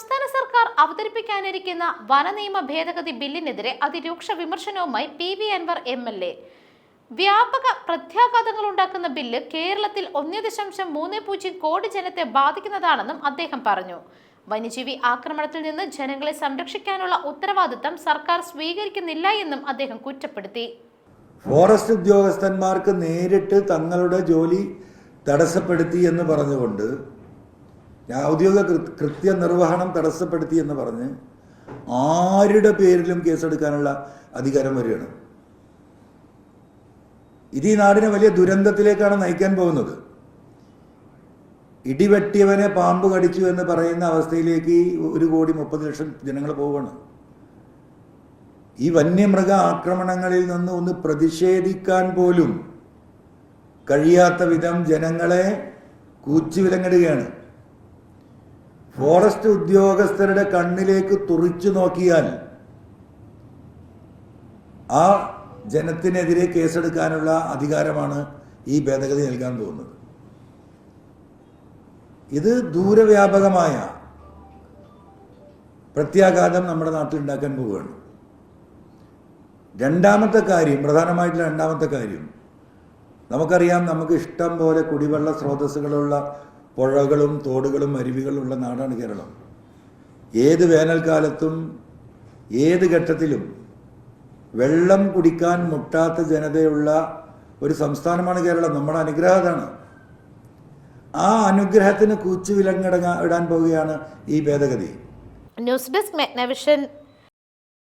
സംസ്ഥാന സർക്കാർ അവതരിപ്പിക്കാനിരിക്കുന്ന വനനിയമ ഭേദഗതി ബില്ലിനെതിരെ അതിരൂക്ഷ വിമർശനവുമായി പി.വി. അൻവർ എം.എൽ.എ. വ്യാപക പ്രത്യാഘാതങ്ങൾ ഉണ്ടാക്കുന്ന ബില്ല് കേരളത്തിൽ 1.30 കോടി ജനത്തെ ബാധിക്കുന്നതാണെന്നും അദ്ദേഹം പറഞ്ഞു. വന്യജീവി ആക്രമണത്തിൽ നിന്ന് ജനങ്ങളെ സംരക്ഷിക്കാനുള്ള ഉത്തരവാദിത്തം സർക്കാർ സ്വീകരിക്കുന്നില്ല എന്നും അദ്ദേഹം കുറ്റപ്പെടുത്തി. ഫോറസ്റ്റ് ഉദ്യോഗസ്ഥന്മാർക്ക് നേരിട്ട് തങ്ങളുടെ ജോലി തടസ്സപ്പെടുത്തി എന്ന് പറഞ്ഞുകൊണ്ട്, ഔദ്യോഗിക കൃത്യനിർവഹണം തടസ്സപ്പെടുത്തി എന്ന് പറഞ്ഞ് ആരുടെ പേരിലും കേസെടുക്കാനുള്ള അധികാരം വരികയാണ്. ഇത് ഈ നാടിനെ വലിയ ദുരന്തത്തിലേക്കാണ് നയിക്കാൻ പോകുന്നത്. ഇടിവെട്ടിയവനെ പാമ്പ് കടിച്ചു എന്ന് പറയുന്ന അവസ്ഥയിലേക്ക് 1,30,00,000 ജനങ്ങൾ പോവുകയാണ്. ഈ വന്യമൃഗ ആക്രമണങ്ങളിൽ നിന്ന് ഒന്ന് പ്രതിഷേധിക്കാൻ പോലും കഴിയാത്ത വിധം ജനങ്ങളെ കൂച്ചുവിലങ്ങിടുകയാണ്. ഫോറസ്റ്റ് ഉദ്യോഗസ്ഥരുടെ കണ്ണിലേക്ക് തുറിച്ചു നോക്കിയാൽ ആ ജനത്തിനെതിരെ കേസെടുക്കാനുള്ള അധികാരമാണ് ഈ ഭേദഗതി നൽകാൻ പോകുന്നത്. ഇത് ദൂരവ്യാപകമായ പ്രത്യാഘാതം നമ്മുടെ നാട്ടിൽ ഉണ്ടാക്കാൻ പോവുകയാണ്. പ്രധാനമായിട്ടുള്ള രണ്ടാമത്തെ കാര്യം, നമുക്കറിയാം, നമുക്ക് ഇഷ്ടം പോലെ കുടിവെള്ള സ്രോതസ്സുകളുള്ള പുഴകളും തോടുകളും അരുവികളുള്ള നാടാണ് കേരളം. ഏത് വേനൽക്കാലത്തും ഏത് ഘട്ടത്തിലും വെള്ളം കുടിക്കാൻ മുട്ടാത്ത ജനതയുള്ള ഒരു സംസ്ഥാനമാണ് കേരളം. നമ്മുടെ അനുഗ്രഹമാണ്. ആ അനുഗ്രഹത്തിന് കൂച്ചുവിലങ്ങിടാൻ പോവുകയാണ് ഈ ഭേദഗതി. News desk മെഗ്നവിഷൻ.